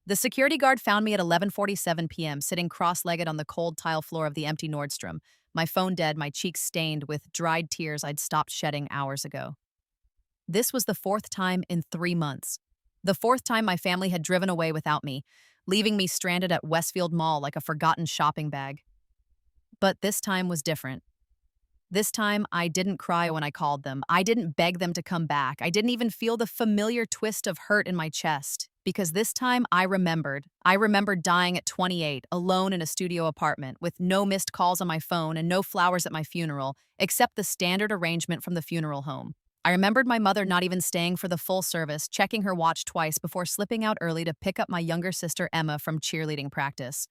The security guard found me at 11:47 p.m., sitting cross-legged on the cold tile floor of the empty Nordstrom, my phone dead, my cheeks stained with dried tears I'd stopped shedding hours ago. This was the fourth time in 3 months. The fourth time my family had driven away without me, leaving me stranded at Westfield Mall like a forgotten shopping bag. But this time was different. This time, I didn't cry when I called them. I didn't beg them to come back. I didn't even feel the familiar twist of hurt in my chest. Because this time, I remembered. I remembered dying at 28, alone in a studio apartment, with no missed calls on my phone and no flowers at my funeral, except the standard arrangement from the funeral home. I remembered my mother not even staying for the full service, checking her watch twice before slipping out early to pick up my younger sister Emma from cheerleading practice.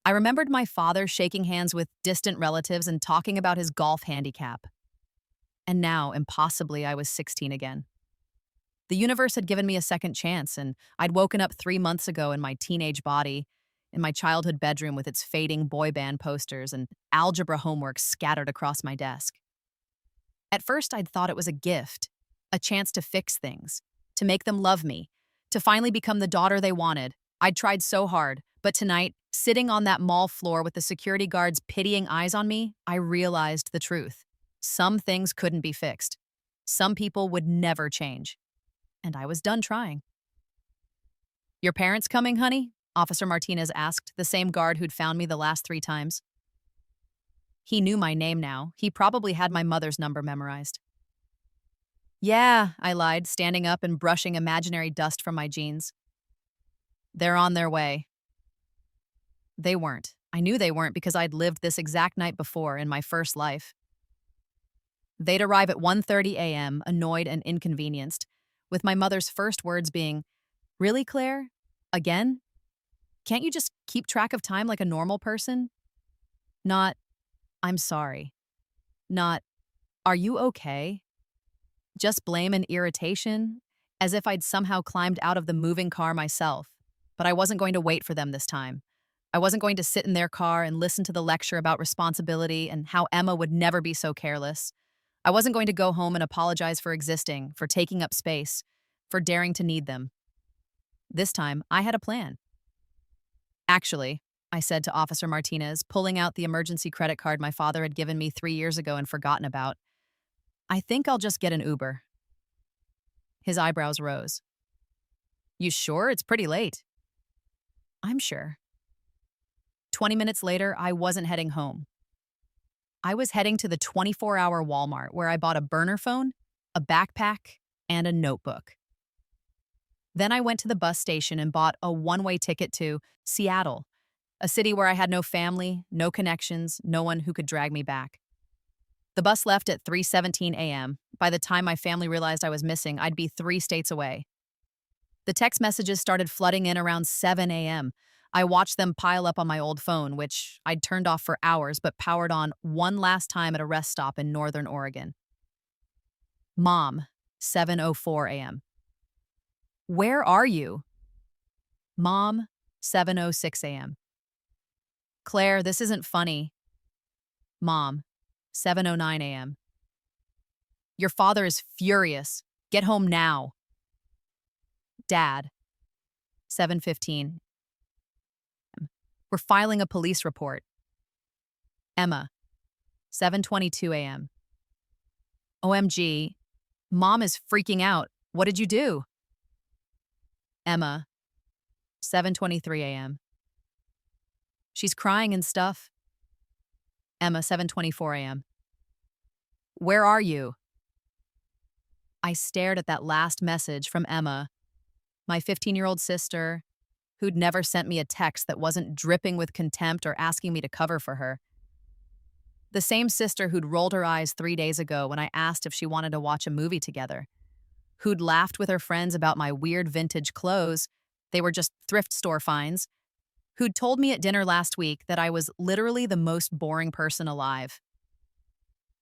I remembered my father shaking hands with distant relatives and talking about his golf handicap. And now, impossibly, I was 16 again. The universe had given me a second chance, and I'd woken up 3 months ago in my teenage body, in my childhood bedroom with its fading boy band posters and algebra homework scattered across my desk. At first, I'd thought it was a gift, a chance to fix things, to make them love me, to finally become the daughter they wanted. I'd tried so hard, but tonight, sitting on that mall floor with the security guards' pitying eyes on me, I realized the truth. Some things couldn't be fixed. Some people would never change. And I was done trying. "Your parents coming, honey?" Officer Martinez asked, the same guard who'd found me the last 3 times. He knew my name now. He probably had my mother's number memorized. "Yeah," I lied, standing up and brushing imaginary dust from my jeans. "They're on their way." They weren't. I knew they weren't because I'd lived this exact night before in my first life. They'd arrive at 1:30 a.m., annoyed and inconvenienced, with my mother's first words being, "Really, Claire? Again? Can't you just keep track of time like a normal person?" Not, "I'm sorry." Not, "Are you okay?" Just blame and irritation, as if I'd somehow climbed out of the moving car myself. But I wasn't going to wait for them this time. I wasn't going to sit in their car and listen to the lecture about responsibility and how Emma would never be so careless. I wasn't going to go home and apologize for existing, for taking up space, for daring to need them. This time, I had a plan. "Actually," I said to Officer Martinez, pulling out the emergency credit card my father had given me 3 years ago and forgotten about, "I think I'll just get an Uber." His eyebrows rose. "You sure? It's pretty late." "I'm sure." 20 minutes later, I wasn't heading home. I was heading to the 24-hour Walmart where I bought a burner phone, a backpack, and a notebook. Then I went to the bus station and bought a one-way ticket to Seattle, a city where I had no family, no connections, no one who could drag me back. The bus left at 3:17 a.m. By the time my family realized I was missing, I'd be 3 states away. The text messages started flooding in around 7 a.m. I watched them pile up on my old phone, which I'd turned off for hours but powered on one last time at a rest stop in northern Oregon. "Mom, 7:04 a.m. Where are you?" "Mom, 7:06 a.m. Claire, this isn't funny." "Mom, 7:09 a.m. Your father is furious. Get home now." "Dad, 7:15. We're filing a police report." "Emma, 7:22 a.m. OMG, Mom is freaking out. What did you do?" "Emma, 7:23 a.m. She's crying and stuff." "Emma, 7:24 a.m. Where are you?" I stared at that last message from Emma, my 15-year-old sister, who'd never sent me a text that wasn't dripping with contempt or asking me to cover for her. The same sister who'd rolled her eyes 3 days ago when I asked if she wanted to watch a movie together. Who'd laughed with her friends about my weird vintage clothes. They were just thrift store finds. Who'd told me at dinner last week that I was literally the most boring person alive.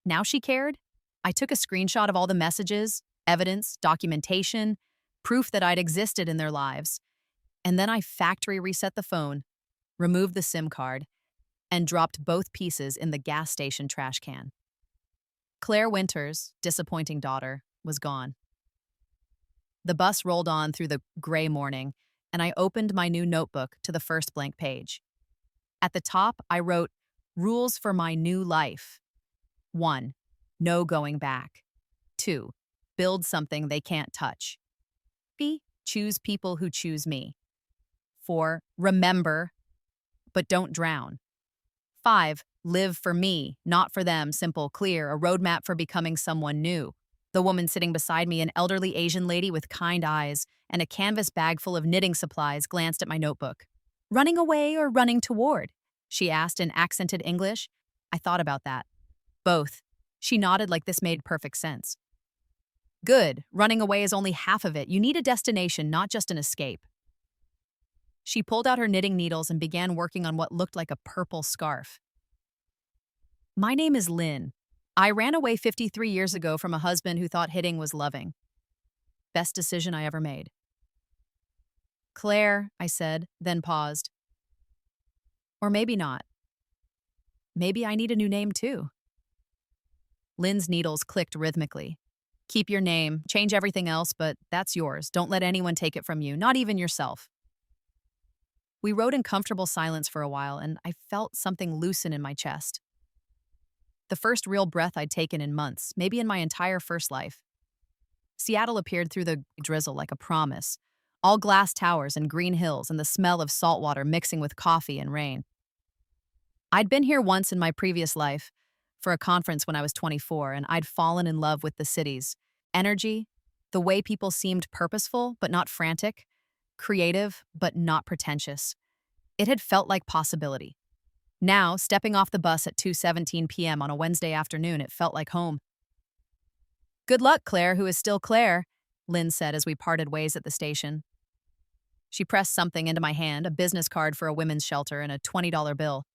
Now she cared? I took a screenshot of all the messages, evidence, documentation, proof that I'd existed in their lives. And then I factory reset the phone, removed the SIM card, and dropped both pieces in the gas station trash can. Claire Winters, disappointing daughter, was gone. The bus rolled on through the gray morning, and I opened my new notebook to the first blank page. At the top, I wrote, "Rules for my new life." 1. No going back. 2. Build something they can't touch. 3. Choose people who choose me. 4. Remember, but don't drown. 5. Live for me, not for them, simple, clear, a roadmap for becoming someone new. The woman sitting beside me, an elderly Asian lady with kind eyes and a canvas bag full of knitting supplies, glanced at my notebook. "Running away or running toward?" she asked in accented English. I thought about that. Both. She nodded like this made perfect sense. "Good. Running away is only half of it. You need a destination, not just an escape." She pulled out her knitting needles and began working on what looked like a purple scarf. "My name is Lynn. I ran away 53 years ago from a husband who thought hitting was loving. Best decision I ever made." "Claire," I said, then paused. "Or maybe not. Maybe I need a new name too." Lynn's needles clicked rhythmically. "Keep your name, change everything else, but that's yours. Don't let anyone take it from you, not even yourself." We rode in comfortable silence for a while, and I felt something loosen in my chest. The first real breath I'd taken in months, maybe in my entire first life. Seattle appeared through the drizzle like a promise. All glass towers and green hills and the smell of salt water mixing with coffee and rain. I'd been here once in my previous life, for a conference when I was 24, and I'd fallen in love with the city's energy, the way people seemed purposeful but not frantic, creative but not pretentious. It had felt like possibility. Now, stepping off the bus at 2:17 p.m. on a Wednesday afternoon, it felt like home. "Good luck, Claire, who is still Claire," Lynn said as we parted ways at the station. She pressed something into my hand, a business card for a women's shelter and a $20 bill.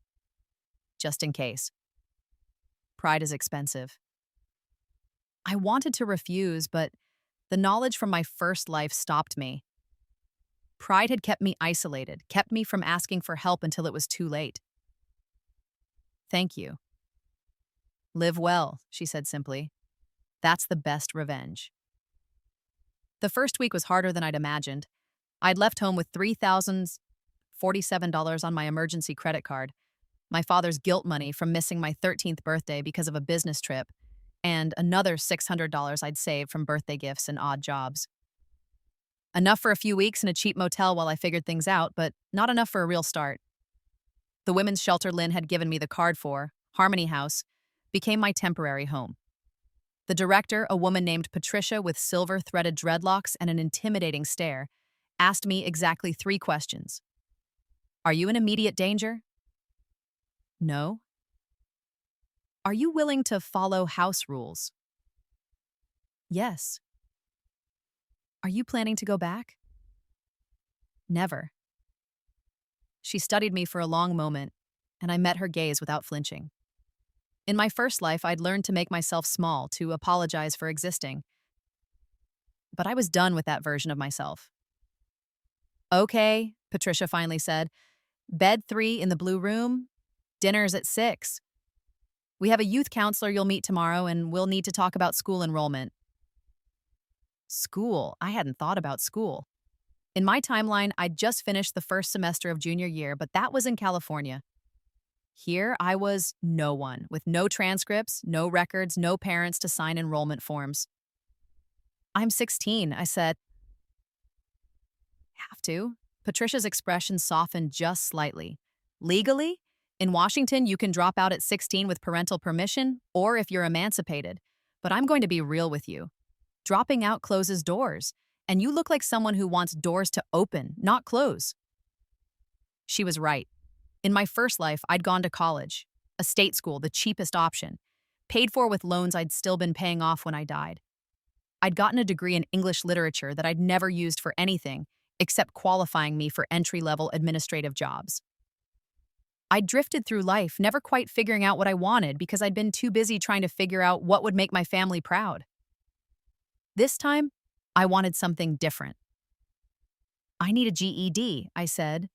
Just in case. Pride is expensive. I wanted to refuse, but the knowledge from my first life stopped me. Pride had kept me isolated, kept me from asking for help until it was too late. "Thank you." "Live well," she said simply. "That's the best revenge." The first week was harder than I'd imagined. I'd left home with $3,047 on my emergency credit card, my father's guilt money from missing my 13th birthday because of a business trip, and another $600 I'd saved from birthday gifts and odd jobs. Enough for a few weeks in a cheap motel while I figured things out, but not enough for a real start. The women's shelter Lynn had given me the card for, Harmony House, became my temporary home. The director, a woman named Patricia with silver-threaded dreadlocks and an intimidating stare, asked me exactly 3 questions. "Are you in immediate danger?" "No." "Are you willing to follow house rules?" "Yes." "Are you planning to go back?" "Never." She studied me for a long moment, and I met her gaze without flinching. In my first life, I'd learned to make myself small, to apologize for existing. But I was done with that version of myself. "Okay," Patricia finally said. "Bed 3 in the blue room. Dinner's at 6. We have a youth counselor you'll meet tomorrow, and we'll need to talk about school enrollment." School? I hadn't thought about school. In my timeline, I'd just finished the first semester of junior year, but that was in California. Here, I was no one, with no transcripts, no records, no parents to sign enrollment forms. "I'm 16, I said. "Have to?" Patricia's expression softened just slightly. "Legally? In Washington, you can drop out at 16 with parental permission, or if you're emancipated. But I'm going to be real with you. Dropping out closes doors, and you look like someone who wants doors to open, not close." She was right. In my first life, I'd gone to college, a state school, the cheapest option, paid for with loans I'd still been paying off when I died. I'd gotten a degree in English literature that I'd never used for anything except qualifying me for entry-level administrative jobs. I'd drifted through life, never quite figuring out what I wanted because I'd been too busy trying to figure out what would make my family proud. This time, I wanted something different. "I need a GED, I said.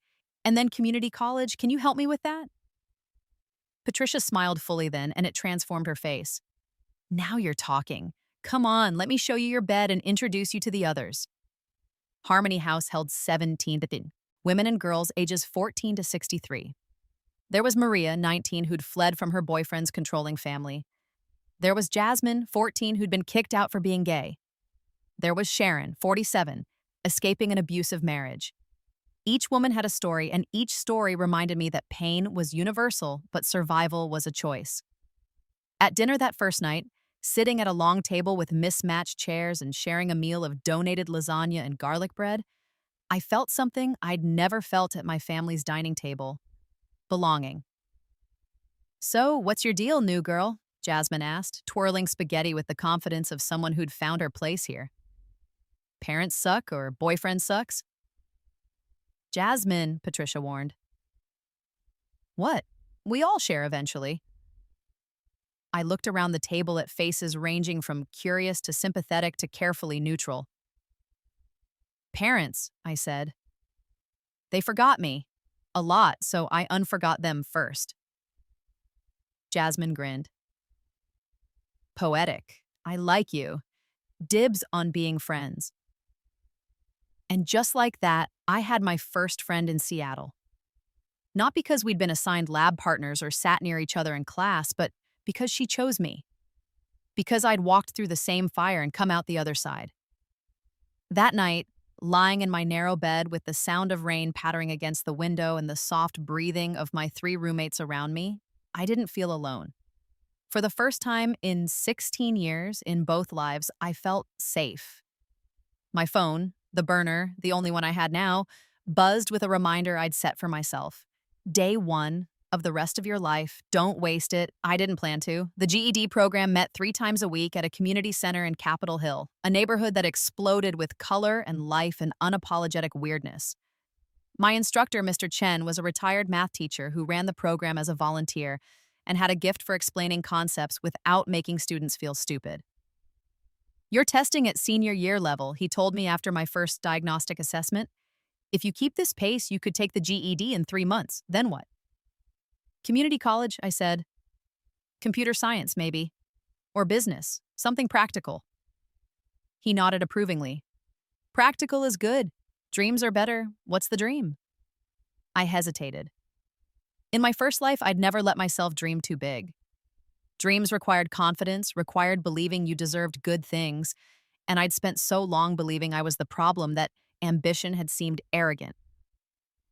"And then community college. Can you help me with that?" Patricia smiled fully then, and it transformed her face. "Now you're talking. Come on, let me show you your bed and introduce you to the others." Harmony House held 17 women and girls ages 14 to 63. There was Maria, 19, who'd fled from her boyfriend's controlling family. There was Jasmine, 14, who'd been kicked out for being gay. There was Sharon, 47, escaping an abusive marriage. Each woman had a story, and each story reminded me that pain was universal, but survival was a choice. At dinner that first night, sitting at a long table with mismatched chairs and sharing a meal of donated lasagna and garlic bread, I felt something I'd never felt at my family's dining table: belonging. "So, what's your deal, new girl?" Jasmine asked, twirling spaghetti with the confidence of someone who'd found her place here. "Parents suck or boyfriend sucks?" "Jasmine," Patricia warned. "What? We all share eventually." I looked around the table at faces ranging from curious to sympathetic to carefully neutral. "Parents," I said. "They forgot me. A lot, so I unforgot them first." Jasmine grinned. "Poetic. I like you. Dibs on being friends." And just like that, I had my first friend in Seattle. Not because we'd been assigned lab partners or sat near each other in class, but because she chose me. Because I'd walked through the same fire and come out the other side. That night, lying in my narrow bed with the sound of rain pattering against the window and the soft breathing of my 3 roommates around me, I didn't feel alone. For the first time in 16 years in both lives, I felt safe. My phone, the burner, the only one I had now, buzzed with a reminder I'd set for myself. Day 1 of the rest of your life. Don't waste it. I didn't plan to. The GED program met 3 times a week at a community center in Capitol Hill, a neighborhood that exploded with color and life and unapologetic weirdness. My instructor, Mr. Chen, was a retired math teacher who ran the program as a volunteer and had a gift for explaining concepts without making students feel stupid. "You're testing at senior year level," he told me after my first diagnostic assessment. "If you keep this pace, you could take the GED in 3 months. Then what?" "Community college," I said. "Computer science, maybe. Or business. Something practical." He nodded approvingly. "Practical is good. Dreams are better. What's the dream?" I hesitated. In my first life, I'd never let myself dream too big. Dreams required confidence, required believing you deserved good things, and I'd spent so long believing I was the problem that ambition had seemed arrogant.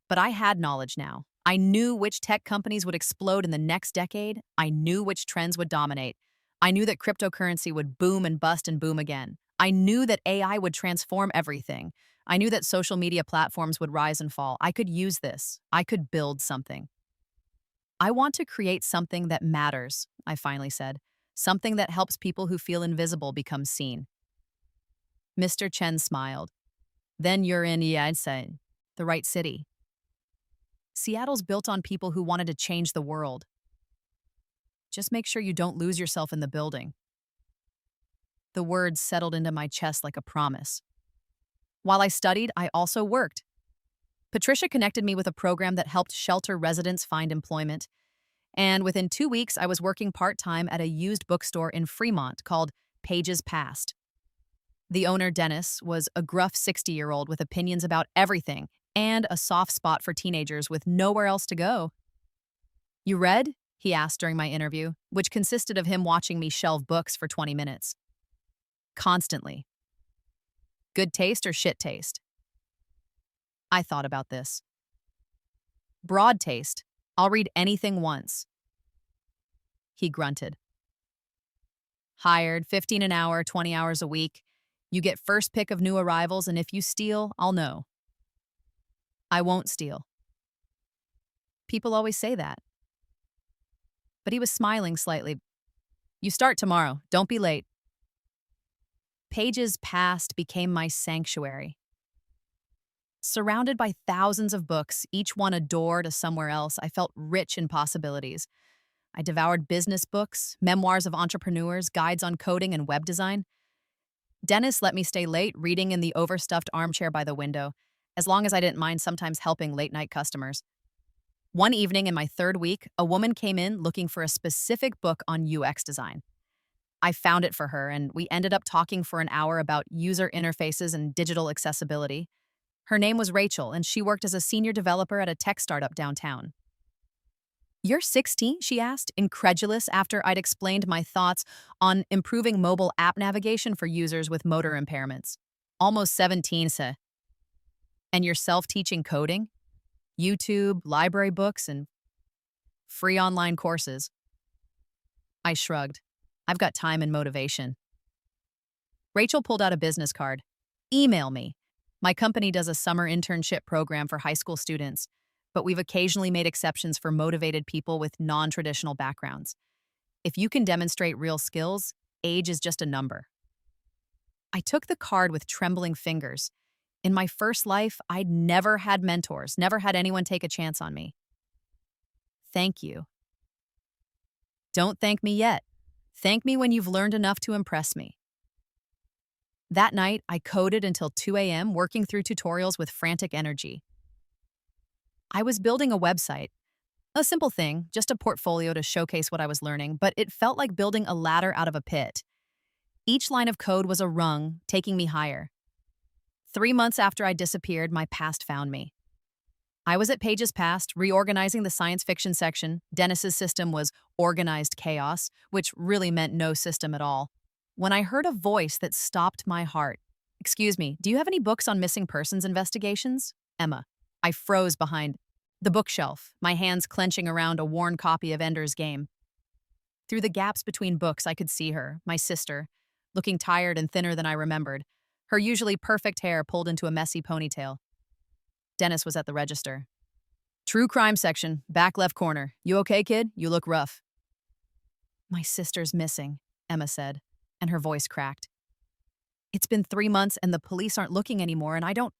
But I had knowledge now. I knew which tech companies would explode in the next decade. I knew which trends would dominate. I knew that cryptocurrency would boom and bust and boom again. I knew that AI would transform everything. I knew that social media platforms would rise and fall. I could use this. I could build something. "I want to create something that matters," I finally said. "Something that helps people who feel invisible become seen." Mr. Chen smiled. "Then you're in, I'd say, the right city. Seattle's built on people who wanted to change the world. Just make sure you don't lose yourself in the building." The words settled into my chest like a promise. While I studied, I also worked. Patricia connected me with a program that helped shelter residents find employment, and within 2 weeks, I was working part-time at a used bookstore in Fremont called Pages Past. The owner, Dennis, was a gruff 60-year-old with opinions about everything and a soft spot for teenagers with nowhere else to go. "You read?" he asked during my interview, which consisted of him watching me shelve books for 20 minutes. Constantly. "Good taste or shit taste?" I thought about this. "Broad taste. I'll read anything once." He grunted. "Hired, 15 an hour, 20 hours a week. You get first pick of new arrivals, and if you steal, I'll know." "I won't steal." People always say that. But he was smiling slightly. "You start tomorrow. Don't be late." Pages Past became my sanctuary. Surrounded by thousands of books, each one a door to somewhere else, I felt rich in possibilities. I devoured business books, memoirs of entrepreneurs, guides on coding and web design. Dennis let me stay late, reading in the overstuffed armchair by the window, as long as I didn't mind sometimes helping late-night customers. One evening in my 3rd week, a woman came in looking for a specific book on UX design. I found it for her, and we ended up talking for an hour about user interfaces and digital accessibility. Her name was Rachel, and she worked as a senior developer at a tech startup downtown. "You're 16?" she asked, incredulous after I'd explained my thoughts on improving mobile app navigation for users with motor impairments. "Almost 17, sir. And you're self-teaching coding? YouTube, library books, and free online courses." I shrugged. "I've got time and motivation." Rachel pulled out a business card. "Email me. My company does a summer internship program for high school students, but we've occasionally made exceptions for motivated people with non-traditional backgrounds. If you can demonstrate real skills, age is just a number." I took the card with trembling fingers. In my first life, I'd never had mentors, never had anyone take a chance on me. "Thank you." "Don't thank me yet. Thank me when you've learned enough to impress me." That night, I coded until 2 a.m., working through tutorials with frantic energy. I was building a website. A simple thing, just a portfolio to showcase what I was learning, but it felt like building a ladder out of a pit. Each line of code was a rung, taking me higher. 3 months after I disappeared, my past found me. I was at Pages Past, reorganizing the science fiction section. Dennis's system was organized chaos, which really meant no system at all. When I heard a voice that stopped my heart. "Excuse me, do you have any books on missing persons investigations?" "Emma." I froze behind the bookshelf, my hands clenching around a worn copy of Ender's Game. Through the gaps between books, I could see her, my sister, looking tired and thinner than I remembered, her usually perfect hair pulled into a messy ponytail. Dennis was at the register. "True crime section, back left corner. You okay, kid? You look rough." "My sister's missing," Emma said, and her voice cracked. "It's been 3 months and the police aren't looking anymore, and I don't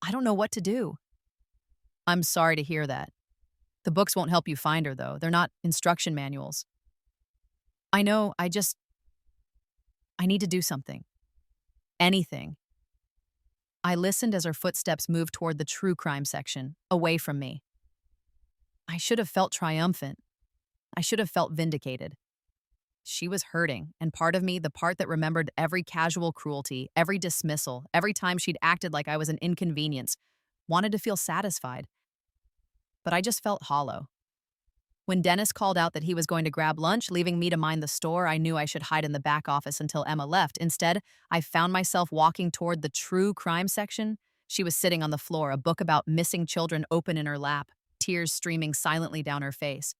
know what to do." "I'm sorry to hear that. The books won't help you find her, though. They're not instruction manuals." "I know, I need to do something. Anything." I listened as her footsteps moved toward the true crime section, away from me. I should have felt triumphant. I should have felt vindicated. She was hurting, and part of me, the part that remembered every casual cruelty, every dismissal, every time she'd acted like I was an inconvenience, wanted to feel satisfied. But I just felt hollow. When Dennis called out that he was going to grab lunch, leaving me to mind the store, I knew I should hide in the back office until Emma left. Instead, I found myself walking toward the true crime section. She was sitting on the floor, a book about missing children open in her lap, tears streaming silently down her face.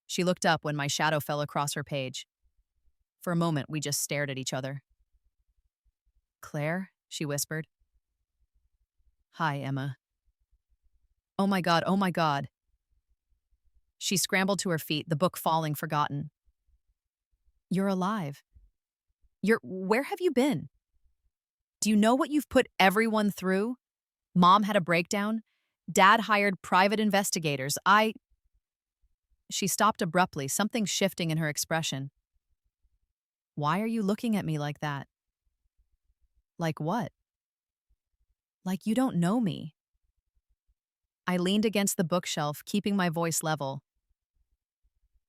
She looked up when my shadow fell across her page. For a moment, we just stared at each other. "Claire?" she whispered. "Hi, Emma." Oh my God, oh my God." She scrambled to her feet, the book falling forgotten. "You're alive. Where have you been? Do you know what you've put everyone through? Mom had a breakdown. Dad hired private investigators. She stopped abruptly, something shifting in her expression. "Why are you looking at me like that?" "Like what?" "Like you don't know me." I leaned against the bookshelf, keeping my voice level.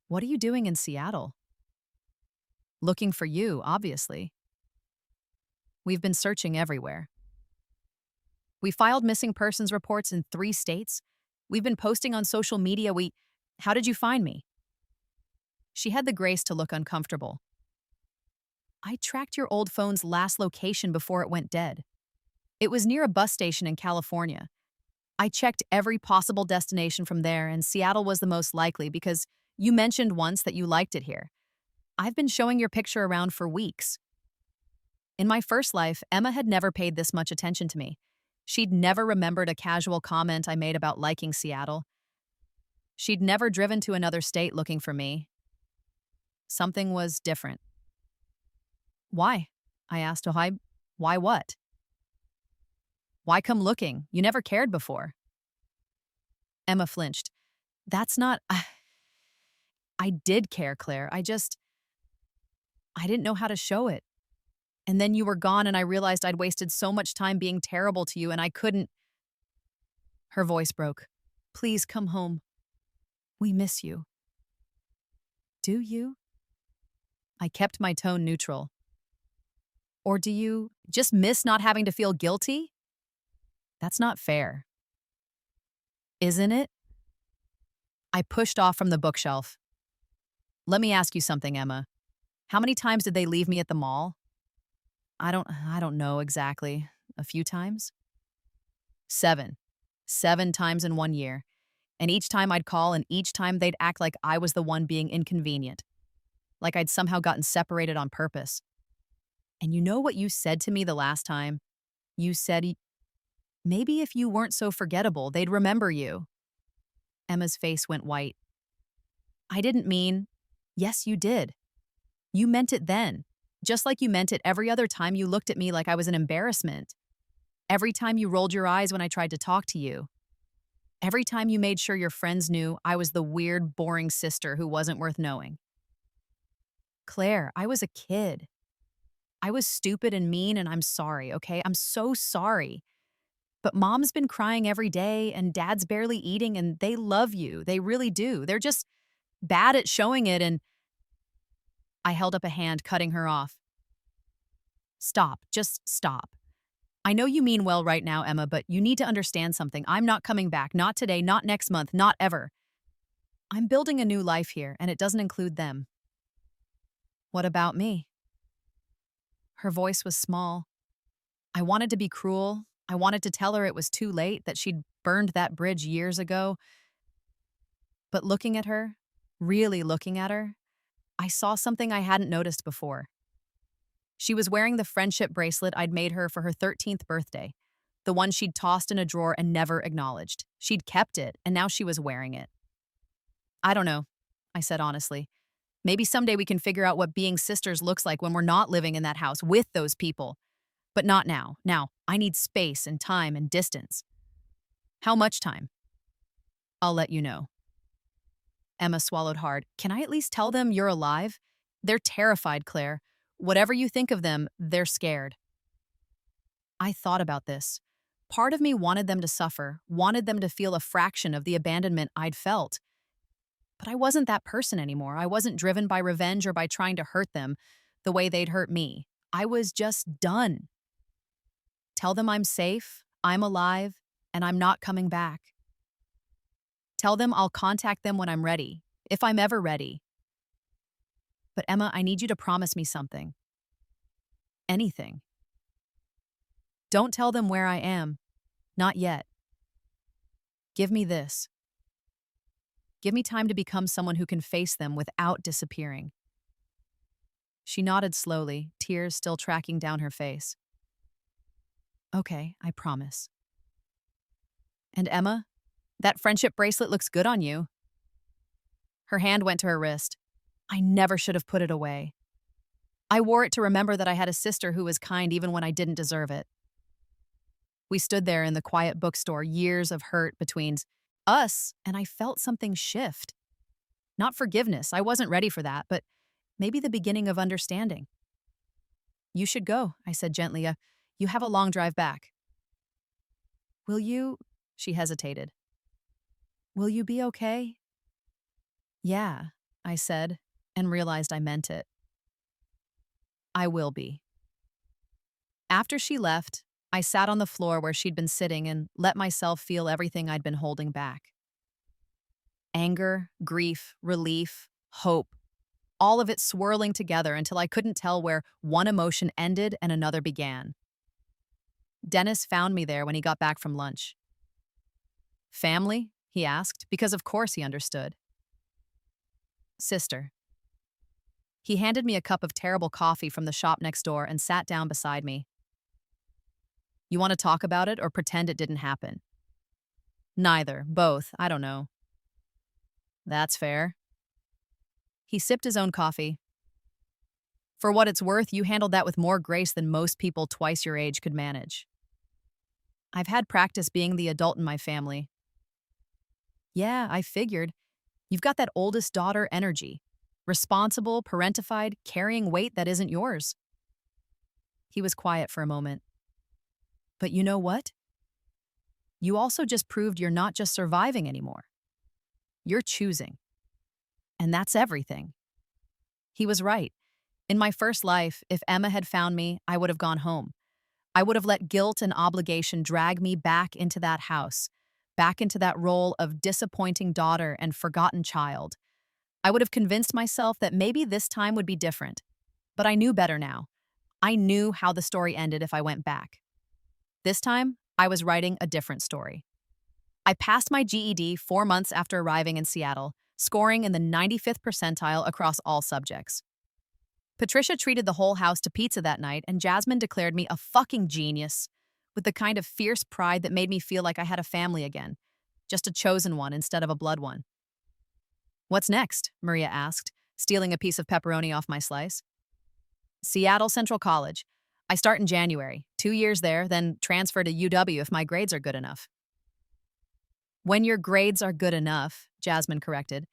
"What are you doing in Seattle?" "Looking for you, obviously. We've been searching everywhere. We filed missing persons reports in 3 states. We've been posting on social media. How did you find me?" She had the grace to look uncomfortable. "I tracked your old phone's last location before it went dead. It was near a bus station in California. I checked every possible destination from there, and Seattle was the most likely because you mentioned once that you liked it here. I've been showing your picture around for weeks." In my first life, Emma had never paid this much attention to me. She'd never remembered a casual comment I made about liking Seattle. She'd never driven to another state looking for me. Something was different. "Why?" I asked. Why what? "Why come looking? You never cared before." Emma flinched. "That's not... I did care, Claire. I didn't know how to show it. And then you were gone and I realized I'd wasted so much time being terrible to you and I couldn't..." Her voice broke. "Please come home. We miss you." "Do you?" I kept my tone neutral. "Or do you just miss not having to feel guilty?" That's not fair. Isn't it? I pushed off from the bookshelf. Let me ask you something, Emma. How many times did they leave me at the mall? I don't know exactly. A few times? 7. 7 times in 1 year. And each time I'd call and each time they'd act like I was the one being inconvenient. Like I'd somehow gotten separated on purpose. And you know what you said to me the last time? You said, maybe if you weren't so forgettable, they'd remember you." Emma's face went white. "I didn't mean—" "Yes, you did. You meant it then. Just like you meant it every other time you looked at me like I was an embarrassment. Every time you rolled your eyes when I tried to talk to you. Every time you made sure your friends knew I was the weird, boring sister who wasn't worth knowing. Claire, I was a kid. I was stupid and mean, and I'm sorry, okay? I'm so sorry. But mom's been crying every day, and dad's barely eating, and they love you. They really do. They're just bad at showing it, and—" I held up a hand, cutting her off. "Stop. Just stop. I know you mean well right now, Emma, but you need to understand something. I'm not coming back. Not today, not next month, not ever. I'm building a new life here, and it doesn't include them." "What about me?" Her voice was small. I wanted to be cruel. I wanted to tell her it was too late, that she'd burned that bridge years ago. But looking at her, really looking at her, I saw something I hadn't noticed before. She was wearing the friendship bracelet I'd made her for her 13th birthday, the one she'd tossed in a drawer and never acknowledged. She'd kept it, and now she was wearing it. "I don't know," I said honestly. "Maybe someday we can figure out what being sisters looks like when we're not living in that house with those people. But not now. Now, I need space and time and distance." "How much time?" "I'll let you know." Emma swallowed hard. "Can I at least tell them you're alive? They're terrified, Claire. Whatever you think of them, they're scared." I thought about this. Part of me wanted them to suffer, wanted them to feel a fraction of the abandonment I'd felt. But I wasn't that person anymore. I wasn't driven by revenge or by trying to hurt them the way they'd hurt me. I was just done. Tell them I'm safe, I'm alive, and I'm not coming back. Tell them I'll contact them when I'm ready, if I'm ever ready. But Emma, I need you to promise me something. Anything. Don't tell them where I am. Not yet. Give me this. Give me time to become someone who can face them without disappearing." She nodded slowly, tears still tracking down her face. "Okay, I promise." "And Emma, that friendship bracelet looks good on you." Her hand went to her wrist. I never should have put it away. I wore it to remember that I had a sister who was kind even when I didn't deserve it. We stood there in the quiet bookstore, years of hurt between us, and I felt something shift. Not forgiveness, I wasn't ready for that, but maybe the beginning of understanding. "You should go," I said gently. "You have a long drive back." "Will you—" She hesitated. "Will you be okay?" "Yeah," I said, and realized I meant it. "I will be." After she left, I sat on the floor where she'd been sitting and let myself feel everything I'd been holding back. Anger, grief, relief, hope, all of it swirling together until I couldn't tell where one emotion ended and another began. Dennis found me there when he got back from lunch. "Family?" he asked, because of course he understood. "Sister." He handed me a cup of terrible coffee from the shop next door and sat down beside me. "You want to talk about it or pretend it didn't happen?" "Neither. Both. I don't know." "That's fair." He sipped his own coffee. "For what it's worth, you handled that with more grace than most people twice your age could manage." "I've had practice being the adult in my family." "Yeah, I figured. You've got that oldest daughter energy. Responsible, parentified, carrying weight that isn't yours." He was quiet for a moment. "But you know what? You also just proved you're not just surviving anymore. You're choosing. And that's everything." He was right. In my first life, if Emma had found me, I would have gone home. I would have let guilt and obligation drag me back into that house, back into that role of disappointing daughter and forgotten child. I would have convinced myself that maybe this time would be different. But I knew better now. I knew how the story ended if I went back. This time, I was writing a different story. I passed my GED 4 months after arriving in Seattle, scoring in the 95th percentile across all subjects. Patricia treated the whole house to pizza that night, and Jasmine declared me a fucking genius, with the kind of fierce pride that made me feel like I had a family again, just a chosen one instead of a blood one. "What's next?" Maria asked, stealing a piece of pepperoni off my slice. "Seattle Central College. I start in January, 2 years there, then transfer to UW if my grades are good enough." "When your grades are good enough," Jasmine corrected.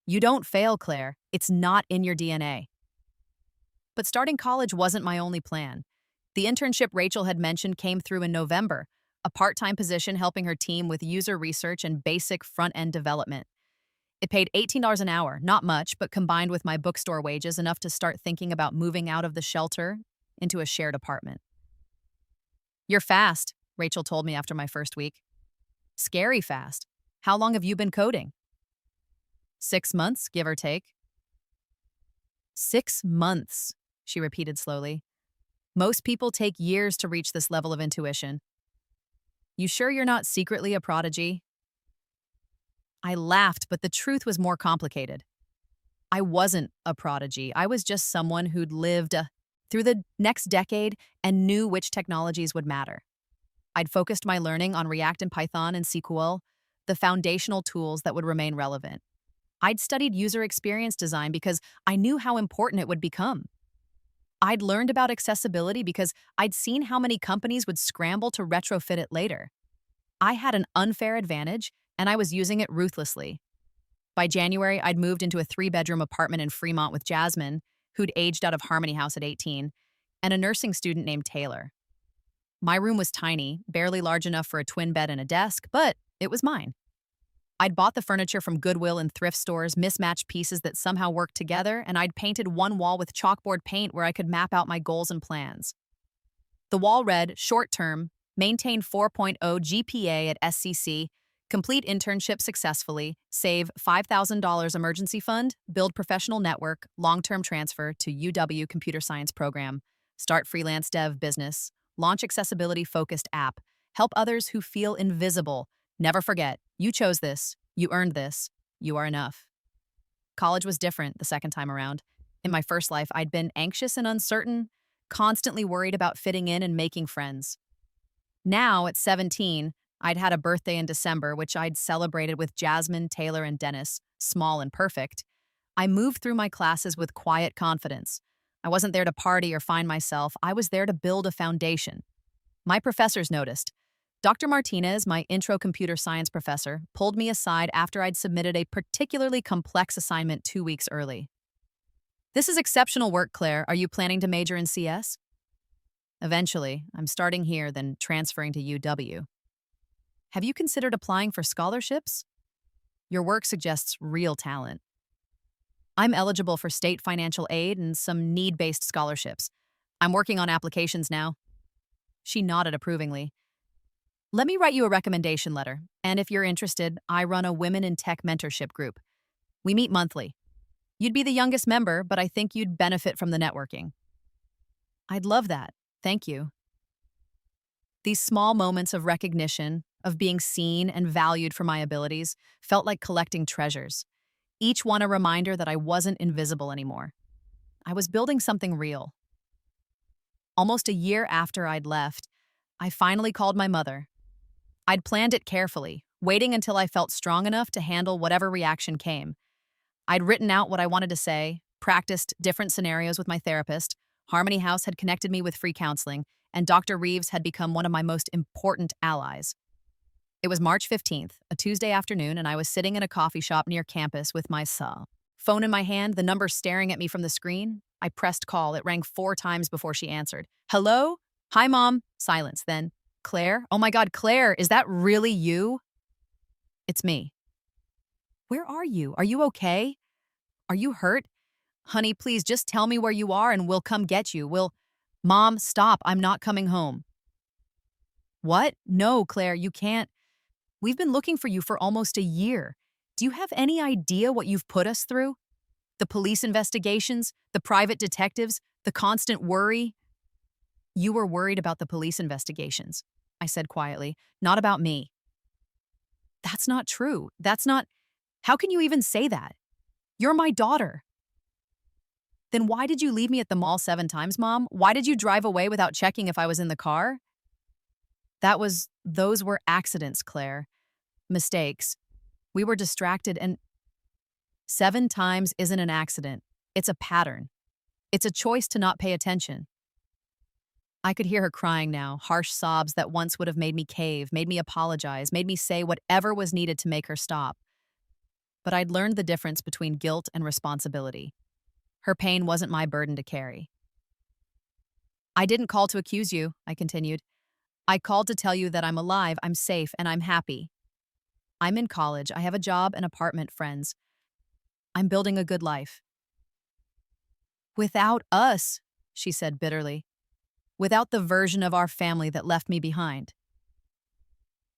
"You don't fail, Claire. It's not in your DNA." But starting college wasn't my only plan. The internship Rachel had mentioned came through in November, a part-time position helping her team with user research and basic front-end development. It paid $18 an hour, not much, but combined with my bookstore wages, enough to start thinking about moving out of the shelter into a shared apartment. "You're fast," Rachel told me after my first week. "Scary fast. How long have you been coding?" 6 months, give or take." 6 months, she repeated slowly. "Most people take years to reach this level of intuition. You sure you're not secretly a prodigy?" I laughed, but the truth was more complicated. I wasn't a prodigy. I was just someone who'd lived through the next decade and knew which technologies would matter. I'd focused my learning on React and Python and SQL, the foundational tools that would remain relevant. I'd studied user experience design because I knew how important it would become. I'd learned about accessibility because I'd seen how many companies would scramble to retrofit it later. I had an unfair advantage, and I was using it ruthlessly. By January, I'd moved into a 3-bedroom apartment in Fremont with Jasmine, who'd aged out of Harmony House at 18, and a nursing student named Taylor. My room was tiny, barely large enough for a twin bed and a desk, but it was mine. I'd bought the furniture from Goodwill and thrift stores, mismatched pieces that somehow worked together, and I'd painted one wall with chalkboard paint where I could map out my goals and plans. The wall read, "Short term, maintain 4.0 GPA at SCC, complete internship successfully, save $5,000 emergency fund, build professional network, long-term transfer to UW Computer Science program, start freelance dev business, launch accessibility-focused app, help others who feel invisible. Never forget, you chose this, you earned this, you are enough." College was different the second time around. In my first life, I'd been anxious and uncertain, constantly worried about fitting in and making friends. Now, at 17, I'd had a birthday in December, which I'd celebrated with Jasmine, Taylor, and Dennis, small and perfect. I moved through my classes with quiet confidence. I wasn't there to party or find myself. I was there to build a foundation. My professors noticed. Dr. Martinez, my intro computer science professor, pulled me aside after I'd submitted a particularly complex assignment 2 weeks early. "This is exceptional work, Claire. Are you planning to major in CS?" "Eventually. I'm starting here, then transferring to UW." "Have you considered applying for scholarships?" "Your work suggests real talent." "I'm eligible for state financial aid and some need-based scholarships. I'm working on applications now." She nodded approvingly. "Let me write you a recommendation letter, and if you're interested, I run a Women in Tech mentorship group. We meet monthly. You'd be the youngest member, but I think you'd benefit from the networking." "I'd love that. Thank you." These small moments of recognition, of being seen and valued for my abilities, felt like collecting treasures. Each one a reminder that I wasn't invisible anymore. I was building something real. Almost a year after I'd left, I finally called my mother. I'd planned it carefully, waiting until I felt strong enough to handle whatever reaction came. I'd written out what I wanted to say, practiced different scenarios with my therapist. Harmony House had connected me with free counseling, and Dr. Reeves had become one of my most important allies. It was March 15th, a Tuesday afternoon, and I was sitting in a coffee shop near campus with my phone in my hand, the number staring at me from the screen. I pressed call. It rang 4 times before she answered. "Hello? Hi, Mom." Silence. Then, "Claire? Oh my God, Claire, is that really you?" "It's me." "Where are you? Are you okay? Are you hurt? Honey, please just tell me where you are and we'll come get you. Mom, stop. I'm not coming home." What? No, Claire, you can't. We've been looking for you for almost a year. Do you have any idea what you've put us through? The police investigations, the private detectives, the constant worry. You were worried about the police investigations, I said quietly, not about me. That's not true. That's not. How can you even say that? You're my daughter. Then why did you leave me at the mall 7 times, Mom? Why did you drive away without checking if I was in the car? Those were accidents, Claire. Mistakes. We were distracted, and 7 times isn't an accident. It's a pattern. It's a choice to not pay attention. I could hear her crying now, harsh sobs that once would have made me cave, made me apologize, made me say whatever was needed to make her stop. But I'd learned the difference between guilt and responsibility. Her pain wasn't my burden to carry. I didn't call to accuse you, I continued. I called to tell you that I'm alive, I'm safe, and I'm happy. I'm in college, I have a job, an apartment, friends. I'm building a good life. Without us, she said bitterly. Without the version of our family that left me behind.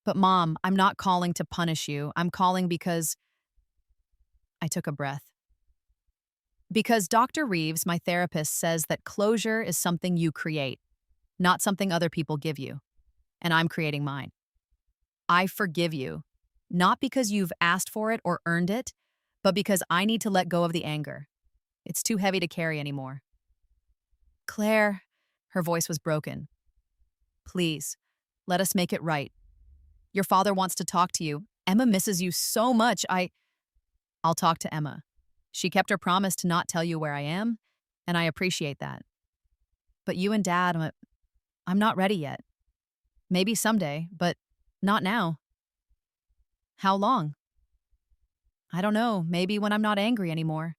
But Mom, I'm not calling to punish you. I'm calling because... I took a breath. Because Dr. Reeves, my therapist, says that closure is something you create, not something other people give you. And I'm creating mine. I forgive you, not because you've asked for it or earned it, but because I need to let go of the anger. It's too heavy to carry anymore. Claire, her voice was broken. Please, let us make it right. Your father wants to talk to you. Emma misses you so much. I'll talk to Emma. She kept her promise to not tell you where I am, and I appreciate that. But you and Dad, I'm not ready yet. Maybe someday, but not now. How long? I don't know, maybe when I'm not angry anymore.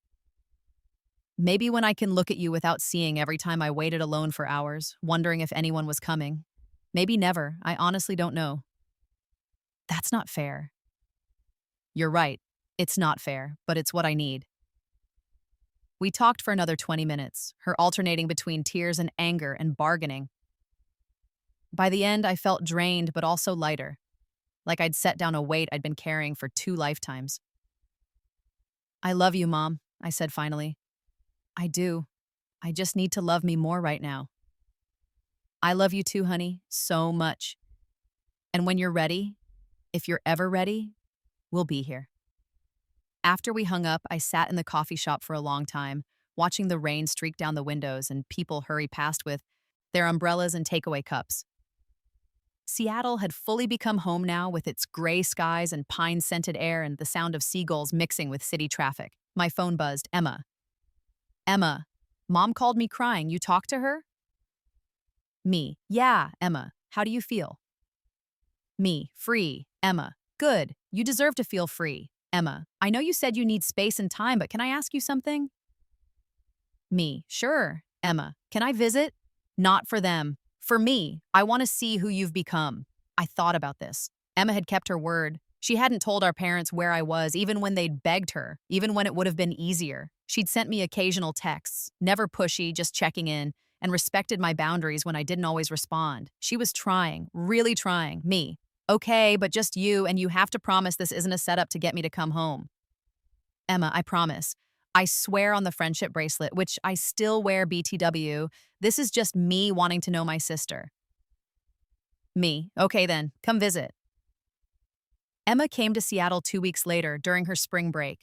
Maybe when I can look at you without seeing every time I waited alone for hours, wondering if anyone was coming. Maybe never, I honestly don't know. That's not fair. You're right, it's not fair, but it's what I need. We talked for another 20 minutes, her alternating between tears and anger and bargaining. By the end, I felt drained but also lighter, like I'd set down a weight I'd been carrying for 2 lifetimes. I love you, Mom, I said finally. I do. I just need to love me more right now. I love you too, honey, so much. And when you're ready, if you're ever ready, we'll be here. After we hung up, I sat in the coffee shop for a long time, watching the rain streak down the windows and people hurry past with their umbrellas and takeaway cups. Seattle had fully become home now with its gray skies and pine-scented air and the sound of seagulls mixing with city traffic. My phone buzzed. Emma. Emma. Mom called me crying. You talked to her? Me. Yeah, Emma. How do you feel? Me. Free. Emma. Good. You deserve to feel free. Emma. I know you said you need space and time, but can I ask you something? Me. Sure. Emma. Can I visit? Not for them. For me. I want to see who you've become. I thought about this. Emma had kept her word. She hadn't told our parents where I was, even when they'd begged her, even when it would have been easier. She'd sent me occasional texts, never pushy, just checking in, and respected my boundaries when I didn't always respond. She was trying, really trying. Me. Okay, but just you, and you have to promise this isn't a setup to get me to come home. Emma, I promise. I swear on the friendship bracelet, which I still wear BTW. This is just me wanting to know my sister. Me. Okay then, come visit. Emma came to Seattle 2 weeks later during her spring break.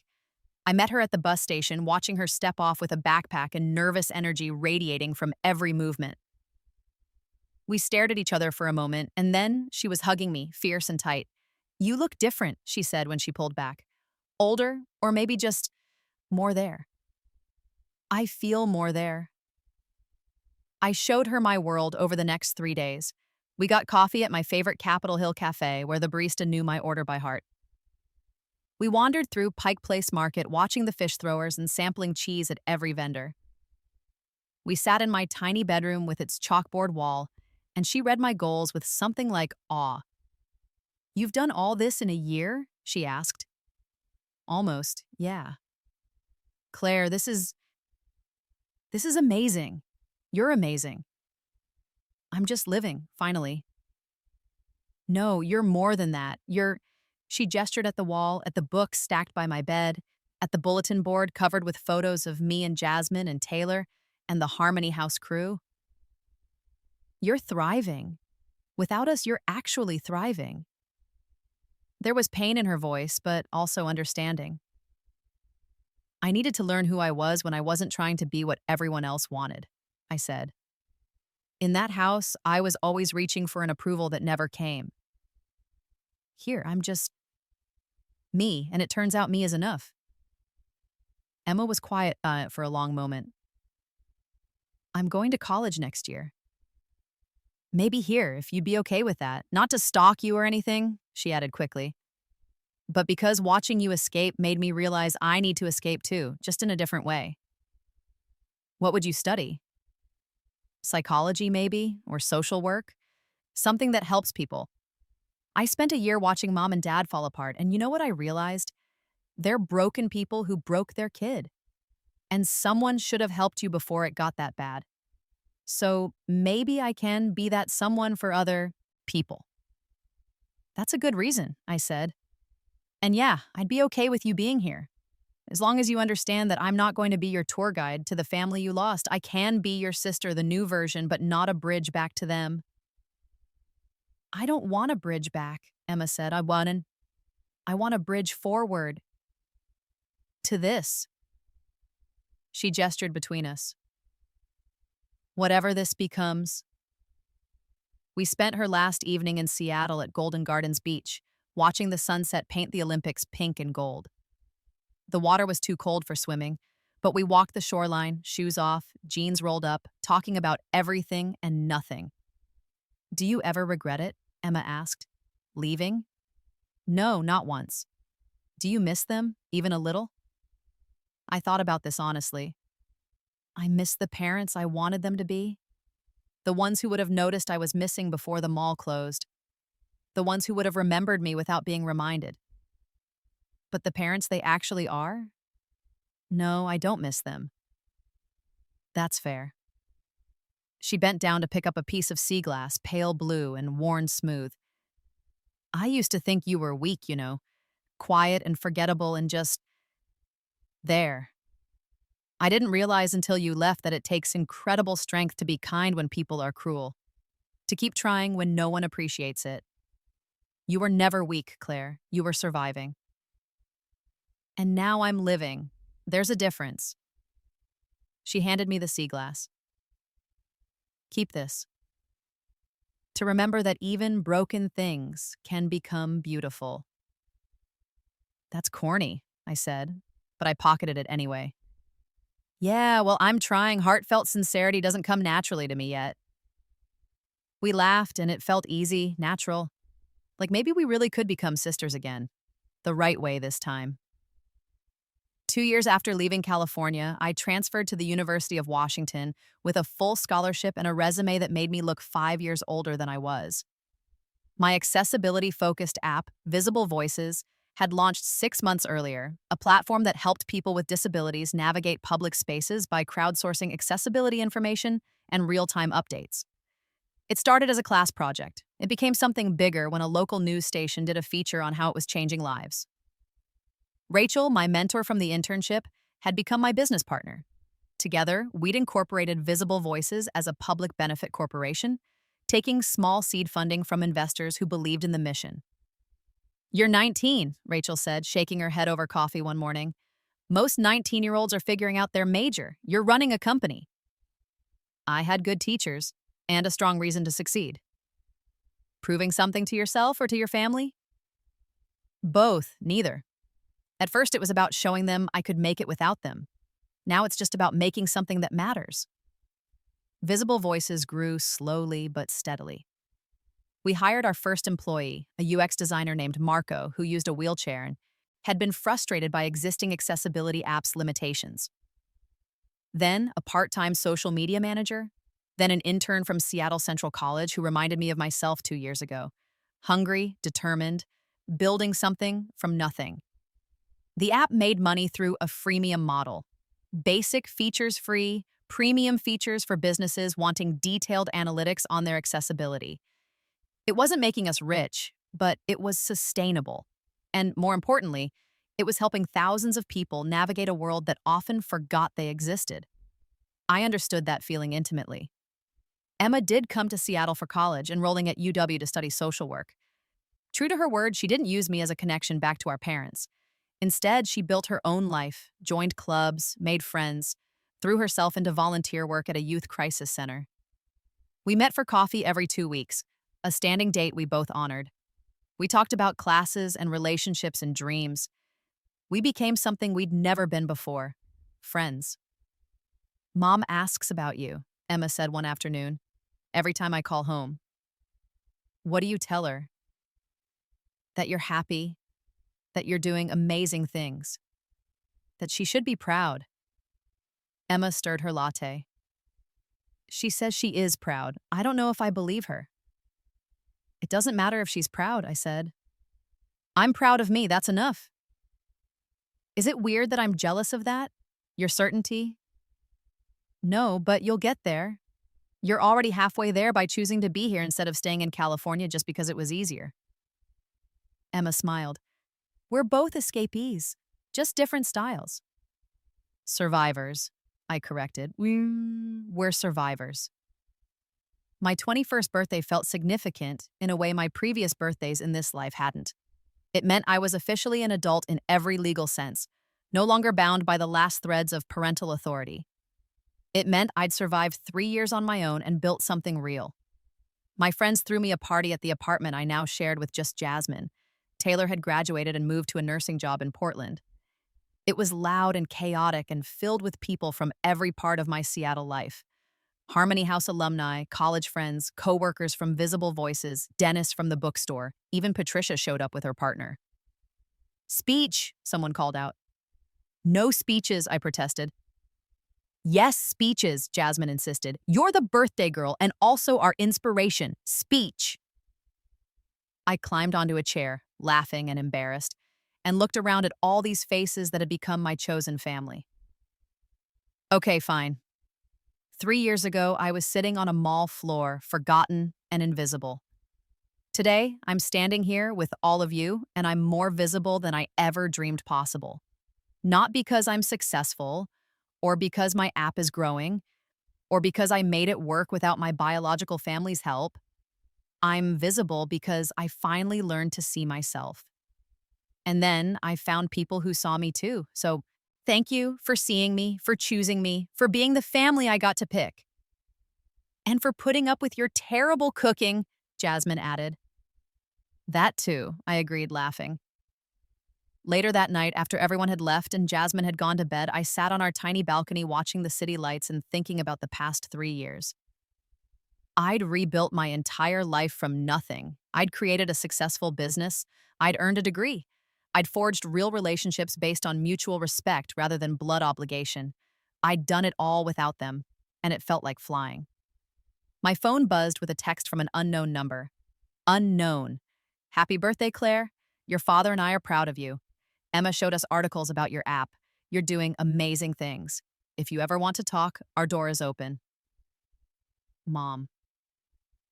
I met her at the bus station, watching her step off with a backpack and nervous energy radiating from every movement. We stared at each other for a moment, and then she was hugging me, fierce and tight. You look different, she said when she pulled back. Older, or maybe just more there. I feel more there. I showed her my world over the next 3 days. We got coffee at my favorite Capitol Hill cafe where the barista knew my order by heart. We wandered through Pike Place Market, watching the fish throwers and sampling cheese at every vendor. We sat in my tiny bedroom with its chalkboard wall, and she read my goals with something like awe. You've done all this in a year? She asked. Almost, yeah. Claire, this is amazing. You're amazing. I'm just living, finally. No, you're more than that. She gestured at the wall, at the books stacked by my bed, at the bulletin board covered with photos of me and Jasmine and Taylor and the Harmony House crew. You're thriving. Without us, you're actually thriving. There was pain in her voice, but also understanding. I needed to learn who I was when I wasn't trying to be what everyone else wanted, I said. In that house, I was always reaching for an approval that never came. Here, I'm just me, and it turns out me is enough. Emma was quiet for a long moment. I'm going to college next year. Maybe here, if you'd be okay with that. Not to stalk you or anything, she added quickly. But because watching you escape made me realize I need to escape too, just in a different way. What would you study? Psychology, maybe, or social work? Something that helps people. I spent a year watching mom and dad fall apart, and you know what I realized? They're broken people who broke their kid. And someone should have helped you before it got that bad. So maybe I can be that someone for other people. That's a good reason, I said. And yeah, I'd be okay with you being here. As long as you understand that I'm not going to be your tour guide to the family you lost. I can be your sister, the new version, but not a bridge back to them. I don't want a bridge back, Emma said. I want a bridge forward. To this. She gestured between us. Whatever this becomes. We spent her last evening in Seattle at Golden Gardens Beach, watching the sunset paint the Olympics pink and gold. The water was too cold for swimming, but we walked the shoreline, shoes off, jeans rolled up, talking about everything and nothing. Do you ever regret it? Emma asked. Leaving? No, not once. Do you miss them, even a little? I thought about this honestly. I miss the parents I wanted them to be. The ones who would have noticed I was missing before the mall closed. The ones who would have remembered me without being reminded. But the parents they actually are? No, I don't miss them. That's fair. She bent down to pick up a piece of sea glass, pale blue and worn smooth. I used to think you were weak, quiet and forgettable and just there. I didn't realize until you left that it takes incredible strength to be kind when people are cruel, to keep trying when no one appreciates it. You were never weak, Claire. You were surviving. And now I'm living. There's a difference. She handed me the sea glass. Keep this. To remember that even broken things can become beautiful. That's corny, I said, but I pocketed it anyway. Yeah, well, I'm trying. Heartfelt sincerity doesn't come naturally to me yet. We laughed, and it felt easy, natural. Like maybe we really could become sisters again. The right way this time. 2 years after leaving California, I transferred to the University of Washington with a full scholarship and a resume that made me look 5 years older than I was. My accessibility-focused app, Visible Voices, had launched 6 months earlier, a platform that helped people with disabilities navigate public spaces by crowdsourcing accessibility information and real-time updates. It started as a class project. It became something bigger when a local news station did a feature on how it was changing lives. Rachel, my mentor from the internship, had become my business partner. Together, we'd incorporated Visible Voices as a public benefit corporation, taking small seed funding from investors who believed in the mission. You're 19, Rachel said, shaking her head over coffee one morning. Most 19-year-olds are figuring out their major. You're running a company. I had good teachers and a strong reason to succeed. Proving something to yourself or to your family? Both, neither. At first, it was about showing them I could make it without them. Now it's just about making something that matters. Visible Voices grew slowly but steadily. We hired our first employee, a UX designer named Marco, who used a wheelchair and had been frustrated by existing accessibility apps' limitations. Then a part-time social media manager, then an intern from Seattle Central College who reminded me of myself 2 years ago. Hungry, determined, building something from nothing. The app made money through a freemium model. Basic features free, premium features for businesses wanting detailed analytics on their accessibility. It wasn't making us rich, but it was sustainable. And more importantly, it was helping thousands of people navigate a world that often forgot they existed. I understood that feeling intimately. Emma did come to Seattle for college, enrolling at UW to study social work. True to her word, she didn't use me as a connection back to our parents. Instead, she built her own life, joined clubs, made friends, threw herself into volunteer work at a youth crisis center. We met for coffee every 2 weeks, a standing date we both honored. We talked about classes and relationships and dreams. We became something we'd never been before, friends. Mom asks about you, Emma said one afternoon, every time I call home. What do you tell her? That you're happy, that you're doing amazing things, that she should be proud. Emma stirred her latte. She says she is proud. I don't know if I believe her. It doesn't matter if she's proud, I said. I'm proud of me, that's enough. Is it weird that I'm jealous of that? Your certainty? No, but you'll get there. You're already halfway there by choosing to be here instead of staying in California just because it was easier. Emma smiled. We're both escapees, just different styles. Survivors, I corrected. We're survivors. My 21st birthday felt significant in a way my previous birthdays in this life hadn't. It meant I was officially an adult in every legal sense, no longer bound by the last threads of parental authority. It meant I'd survived 3 years on my own and built something real. My friends threw me a party at the apartment I now shared with just Jasmine. Taylor had graduated and moved to a nursing job in Portland. It was loud and chaotic and filled with people from every part of my Seattle life. Harmony House alumni, college friends, coworkers from Visible Voices, Dennis from the bookstore, even Patricia showed up with her partner. Speech, someone called out. No speeches, I protested. Yes, speeches, Jasmine insisted. You're the birthday girl and also our inspiration. Speech. I climbed onto a chair, laughing and embarrassed, and looked around at all these faces that had become my chosen family. Okay, fine. 3 years ago, I was sitting on a mall floor, forgotten and invisible. Today, I'm standing here with all of you, and I'm more visible than I ever dreamed possible. Not because I'm successful, or because my app is growing, or because I made it work without my biological family's help. I'm visible because I finally learned to see myself. And then I found people who saw me too. So thank you for seeing me, for choosing me, for being the family I got to pick. And for putting up with your terrible cooking, Jasmine added. That too, I agreed, laughing. Later that night, after everyone had left and Jasmine had gone to bed, I sat on our tiny balcony watching the city lights and thinking about the past 3 years. I'd rebuilt my entire life from nothing. I'd created a successful business. I'd earned a degree. I'd forged real relationships based on mutual respect rather than blood obligation. I'd done it all without them, and it felt like flying. My phone buzzed with a text from an unknown number. Unknown. Happy birthday, Claire. Your father and I are proud of you. Emma showed us articles about your app. You're doing amazing things. If you ever want to talk, our door is open. Mom.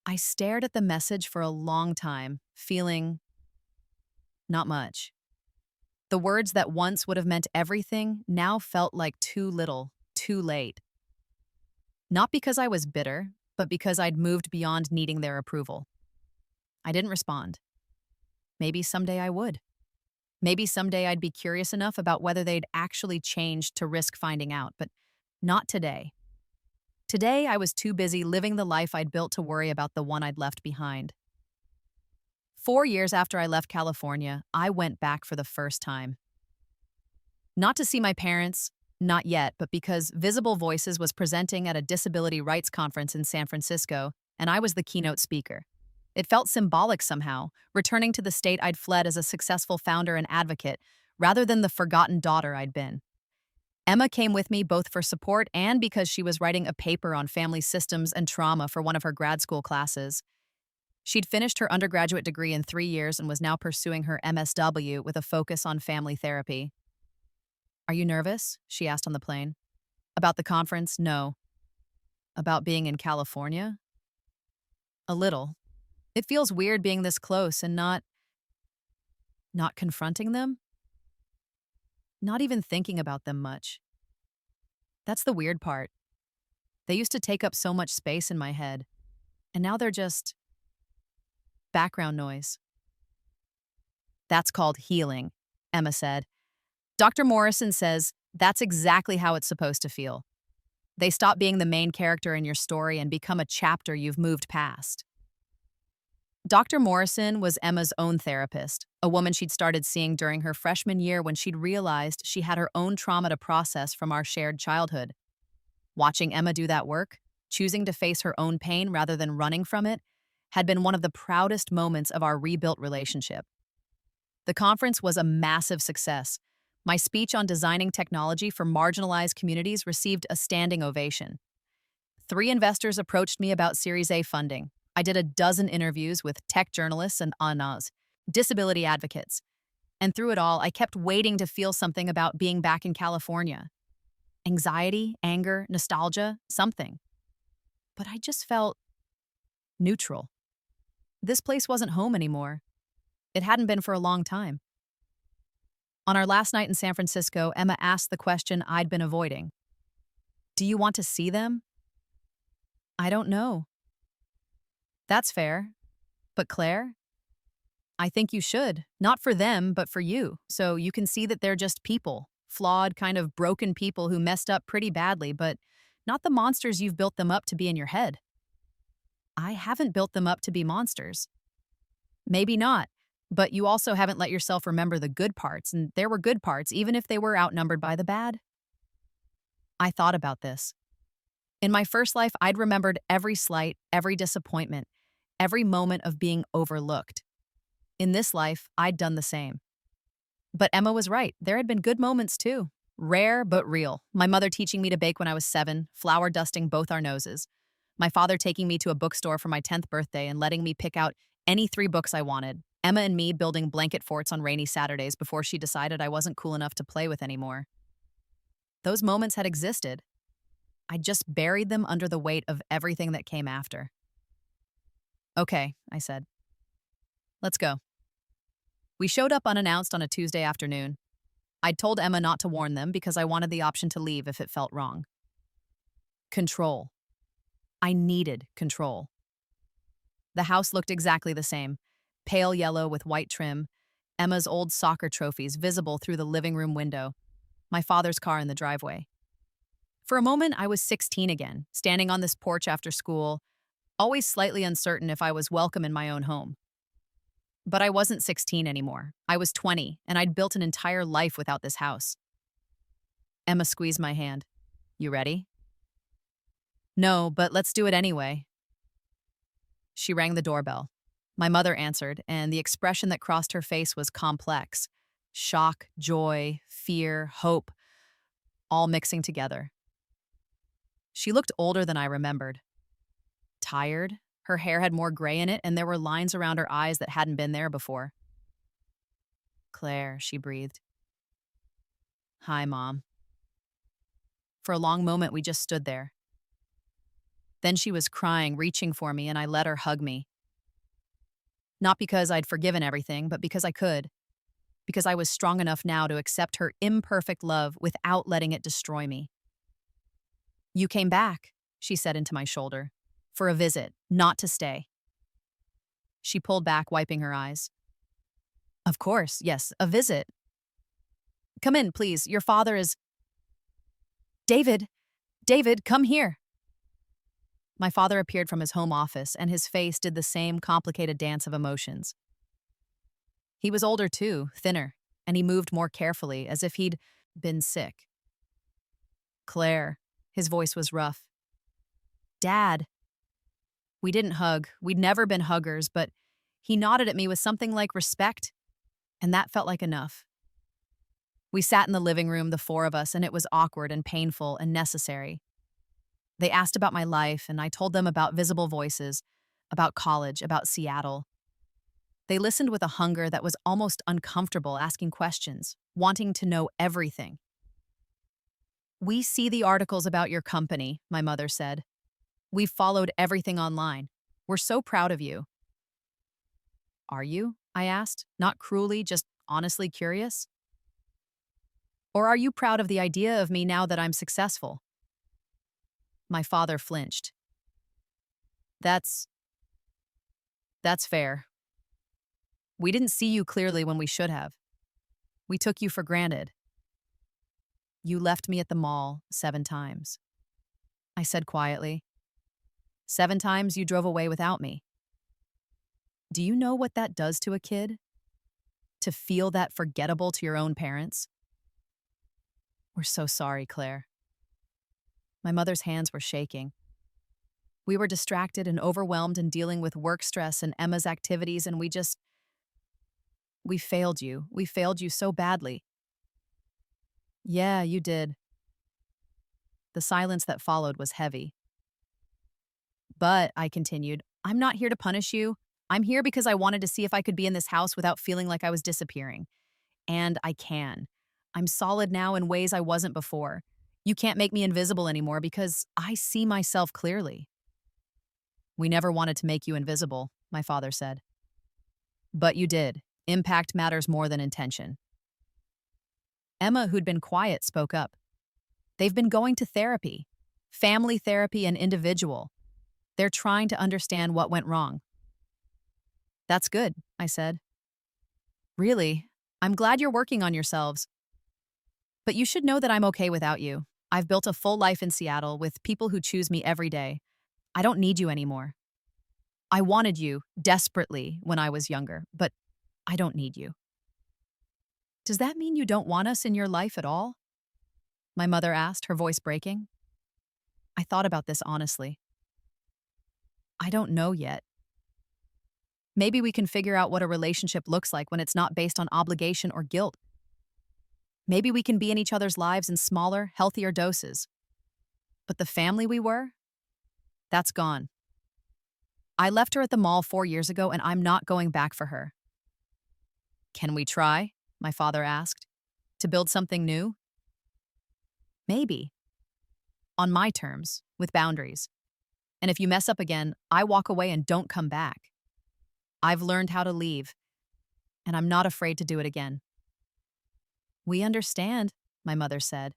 I stared at the message for a long time, feeling not much. The words that once would have meant everything now felt like too little, too late. Not because I was bitter, but because I'd moved beyond needing their approval. I didn't respond. Maybe someday I would. Maybe someday I'd be curious enough about whether they'd actually changed to risk finding out, but not today. Today, I was too busy living the life I'd built to worry about the one I'd left behind. 4 years after I left California, I went back for the first time. Not to see my parents, not yet, but because Visible Voices was presenting at a disability rights conference in San Francisco, and I was the keynote speaker. It felt symbolic somehow, returning to the state I'd fled as a successful founder and advocate, rather than the forgotten daughter I'd been. Emma came with me both for support and because she was writing a paper on family systems and trauma for one of her grad school classes. She'd finished her undergraduate degree in 3 years and was now pursuing her MSW with a focus on family therapy. Are you nervous? She asked on the plane. About the conference? No. About being in California? A little. It feels weird being this close and not confronting them, not even thinking about them much. That's the weird part. They used to take up so much space in my head, and now they're just background noise. That's called healing, Emma said. Dr. Morrison says that's exactly how it's supposed to feel. They stop being the main character in your story and become a chapter you've moved past. Dr. Morrison was Emma's own therapist, a woman she'd started seeing during her freshman year when she'd realized she had her own trauma to process from our shared childhood. Watching Emma do that work, choosing to face her own pain rather than running from it, had been one of the proudest moments of our rebuilt relationship. The conference was a massive success. My speech on designing technology for marginalized communities received a standing ovation. 3 investors approached me about Series A funding. I did a dozen interviews with tech journalists and ANAs, disability advocates. And through it all, I kept waiting to feel something about being back in California. Anxiety, anger, nostalgia, something. But I just felt neutral. This place wasn't home anymore. It hadn't been for a long time. On our last night in San Francisco, Emma asked the question I'd been avoiding. Do you want to see them? I don't know. That's fair. But Claire? I think you should. Not for them, but for you. So you can see that they're just people. Flawed, kind of broken people who messed up pretty badly, but not the monsters you've built them up to be in your head. I haven't built them up to be monsters. Maybe not. But you also haven't let yourself remember the good parts, and there were good parts, even if they were outnumbered by the bad. I thought about this. In my first life, I'd remembered every slight, every disappointment, every moment of being overlooked. In this life, I'd done the same. But Emma was right. There had been good moments, too. Rare, but real. My mother teaching me to bake when I was 7, flour dusting both our noses. My father taking me to a bookstore for my 10th birthday and letting me pick out any 3 books I wanted. Emma and me building blanket forts on rainy Saturdays before she decided I wasn't cool enough to play with anymore. Those moments had existed. I just buried them under the weight of everything that came after. Okay, I said. Let's go. We showed up unannounced on a Tuesday afternoon. I'd told Emma not to warn them because I wanted the option to leave if it felt wrong. Control. I needed control. The house looked exactly the same. Pale yellow with white trim, Emma's old soccer trophies visible through the living room window, my father's car in the driveway. For a moment, I was 16 again, standing on this porch after school, always slightly uncertain if I was welcome in my own home. But I wasn't 16 anymore. I was 20, and I'd built an entire life without this house. Emma squeezed my hand. You ready? No, but let's do it anyway. She rang the doorbell. My mother answered, and the expression that crossed her face was complex. Shock, joy, fear, hope, all mixing together. She looked older than I remembered. Tired, her hair had more gray in it, and there were lines around her eyes that hadn't been there before. Claire, she breathed. Hi, Mom. For a long moment, we just stood there. Then she was crying, reaching for me, and I let her hug me. Not because I'd forgiven everything, but because I could. Because I was strong enough now to accept her imperfect love without letting it destroy me. You came back, she said into my shoulder, for a visit, not to stay. She pulled back, wiping her eyes. Of course, yes, a visit. Come in, please. Your father is... David, come here. My father appeared from his home office, and his face did the same complicated dance of emotions. He was older too, thinner, and he moved more carefully, as if he'd been sick. Claire, his voice was rough. Dad. We didn't hug. We'd never been huggers, but he nodded at me with something like respect, and that felt like enough. We sat in the living room, the 4 of us, and it was awkward and painful and necessary. They asked about my life, and I told them about Visible Voices, about college, about Seattle. They listened with a hunger that was almost uncomfortable, asking questions, wanting to know everything. We see the articles about your company, my mother said. We've followed everything online. We're so proud of you. Are you? I asked, not cruelly, just honestly curious. Or are you proud of the idea of me now that I'm successful? My father flinched. That's that's fair. We didn't see you clearly when we should have. We took you for granted. You left me at the mall 7 times. I said quietly. 7 times you drove away without me. Do you know what that does to a kid? To feel that forgettable to your own parents? We're so sorry, Claire. My mother's hands were shaking. We were distracted and overwhelmed in dealing with work stress and Emma's activities, and we failed you. We failed you so badly. Yeah, you did. The silence that followed was heavy. But, I continued, I'm not here to punish you. I'm here because I wanted to see if I could be in this house without feeling like I was disappearing. And I can. I'm solid now in ways I wasn't before. You can't make me invisible anymore because I see myself clearly. We never wanted to make you invisible, my father said. But you did. Impact matters more than intention. Emma, who'd been quiet, spoke up. They've been going to therapy, family therapy and individual. They're trying to understand what went wrong. That's good, I said. Really? I'm glad you're working on yourselves. But you should know that I'm okay without you. I've built a full life in Seattle with people who choose me every day. I don't need you anymore. I wanted you desperately when I was younger, but I don't need you. Does that mean you don't want us in your life at all? My mother asked, her voice breaking. I thought about this honestly. I don't know yet. Maybe we can figure out what a relationship looks like when it's not based on obligation or guilt. Maybe we can be in each other's lives in smaller, healthier doses. But the family we were? That's gone. I left her at the mall 4 years ago, and I'm not going back for her. Can we try? My father asked. To build something new? Maybe. On my terms, with boundaries. And if you mess up again, I walk away and don't come back. I've learned how to leave, and I'm not afraid to do it again. We understand, my mother said.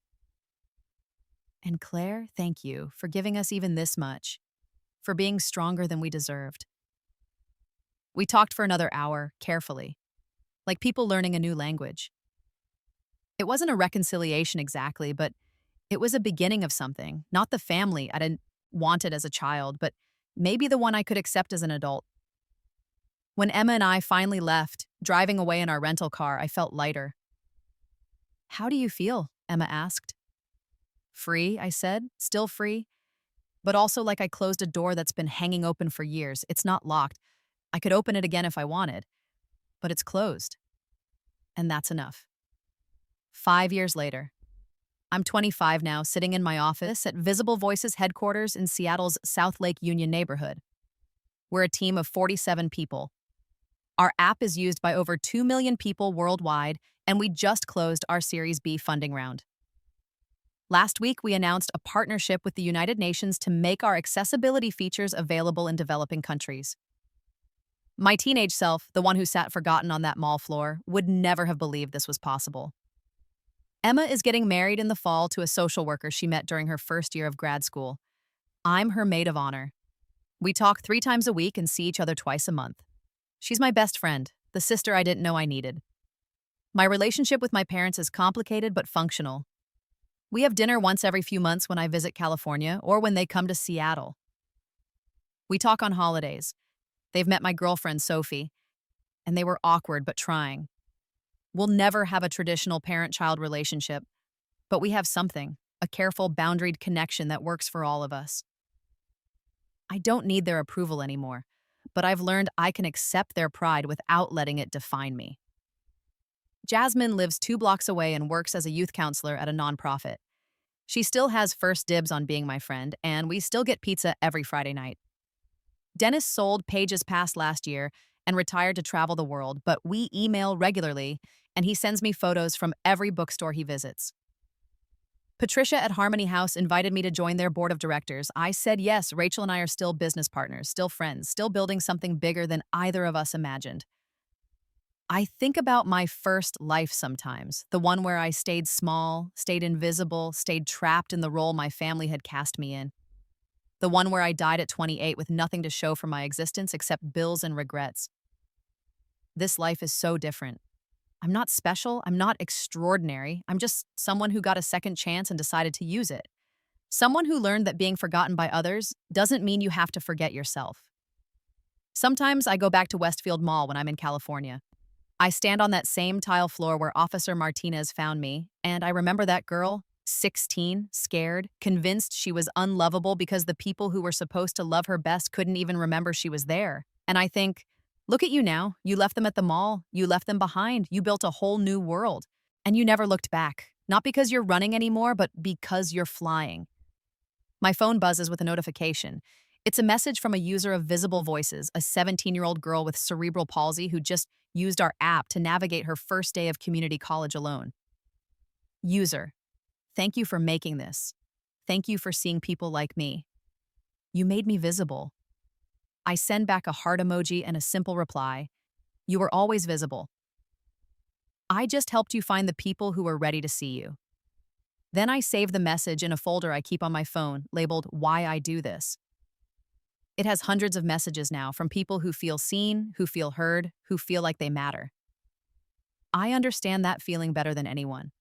And Claire, thank you for giving us even this much, for being stronger than we deserved. We talked for another hour, carefully, like people learning a new language. It wasn't a reconciliation exactly, but it was a beginning of something, not the family I didn't want it as a child, but maybe the one I could accept as an adult. When Emma and I finally left, driving away in our rental car, I felt lighter. How do you feel? Emma asked. Free, I said, still free, but also like I closed a door that's been hanging open for years. It's not locked. I could open it again if I wanted, but it's closed. And that's enough. 5 years later. I'm 25 now, sitting in my office at Visible Voices headquarters in Seattle's South Lake Union neighborhood. We're a team of 47 people. Our app is used by over 2 million people worldwide, and we just closed our Series B funding round. Last week, we announced a partnership with the United Nations to make our accessibility features available in developing countries. My teenage self, the one who sat forgotten on that mall floor, would never have believed this was possible. Emma is getting married in the fall to a social worker she met during her first year of grad school. I'm her maid of honor. We talk 3 times a week and see each other twice a month. She's my best friend, the sister I didn't know I needed. My relationship with my parents is complicated but functional. We have dinner once every few months when I visit California or when they come to Seattle. We talk on holidays. They've met my girlfriend, Sophie, and they were awkward but trying. We'll never have a traditional parent-child relationship, but we have something, a careful, boundaried connection that works for all of us. I don't need their approval anymore, but I've learned I can accept their pride without letting it define me. Jasmine lives 2 blocks away and works as a youth counselor at a nonprofit. She still has first dibs on being my friend, and we still get pizza every Friday night. Dennis sold Pages Past last year and retired to travel the world, but we email regularly, and he sends me photos from every bookstore he visits. Patricia at Harmony House invited me to join their board of directors. I said yes. Rachel and I are still business partners, still friends, still building something bigger than either of us imagined. I think about my first life sometimes, the one where I stayed small, stayed invisible, stayed trapped in the role my family had cast me in. The one where I died at 28 with nothing to show for my existence except bills and regrets. This life is so different. I'm not special, I'm not extraordinary, I'm just someone who got a second chance and decided to use it. Someone who learned that being forgotten by others doesn't mean you have to forget yourself. Sometimes I go back to Westfield Mall when I'm in California. I stand on that same tile floor where Officer Martinez found me, and I remember that girl, 16, scared, convinced she was unlovable because the people who were supposed to love her best couldn't even remember she was there. And I think, look at you now. You left them at the mall. You left them behind. You built a whole new world. And you never looked back. Not because you're running anymore, but because you're flying. My phone buzzes with a notification. It's a message from a user of Visible Voices, a 17-year-old girl with cerebral palsy who just used our app to navigate her first day of community college alone. User, thank you for making this. Thank you for seeing people like me. You made me visible. I send back a heart emoji and a simple reply. You were always visible. I just helped you find the people who are ready to see you. Then I save the message in a folder I keep on my phone labeled Why I Do This. It has hundreds of messages now from people who feel seen, who feel heard, who feel like they matter. I understand that feeling better than anyone.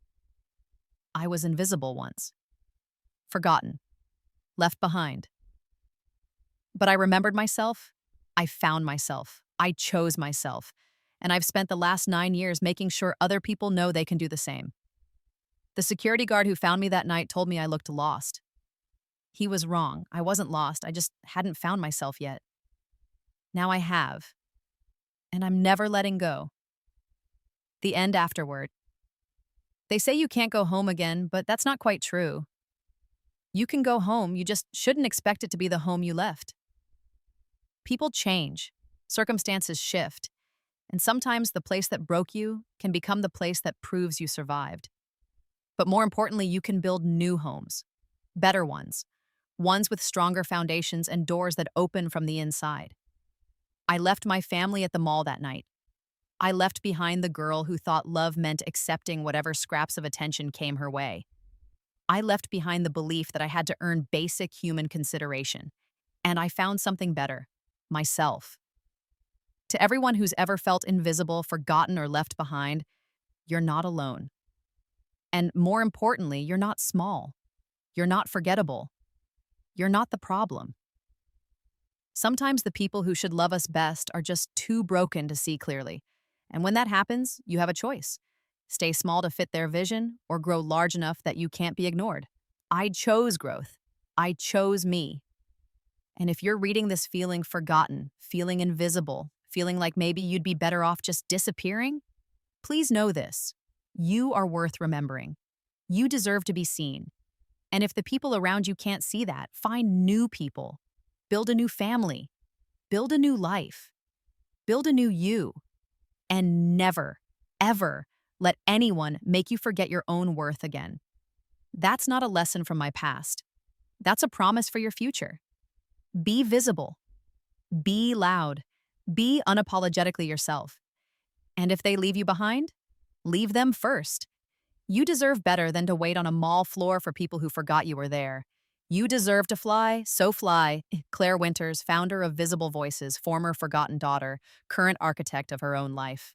I was invisible once. Forgotten. Left behind. But I remembered myself. I found myself. I chose myself. And I've spent the last 9 years making sure other people know they can do the same. The security guard who found me that night told me I looked lost. He was wrong. I wasn't lost. I just hadn't found myself yet. Now I have. And I'm never letting go. The end afterward. They say you can't go home again, but that's not quite true. You can go home, you just shouldn't expect it to be the home you left. People change. Circumstances shift. And sometimes the place that broke you can become the place that proves you survived. But more importantly, you can build new homes. Better ones. Ones with stronger foundations and doors that open from the inside. I left my family at the mall that night. I left behind the girl who thought love meant accepting whatever scraps of attention came her way. I left behind the belief that I had to earn basic human consideration. And I found something better. Myself. To everyone who's ever felt invisible, forgotten, or left behind, you're not alone. And more importantly, you're not small. You're not forgettable. You're not the problem. Sometimes the people who should love us best are just too broken to see clearly. And when that happens, you have a choice. Stay small to fit their vision or grow large enough that you can't be ignored. I chose growth. I chose me. And if you're reading this feeling forgotten, feeling invisible, feeling like maybe you'd be better off just disappearing, please know this. You are worth remembering. You deserve to be seen. And if the people around you can't see that, find new people. Build a new family. Build a new life. Build a new you. And never, ever let anyone make you forget your own worth again. That's not a lesson from my past. That's a promise for your future. Be visible. Be loud. Be unapologetically yourself. And if they leave you behind, leave them first. You deserve better than to wait on a mall floor for people who forgot you were there. You deserve to fly, so fly. Claire Winters, founder of Visible Voices, former forgotten daughter, current architect of her own life.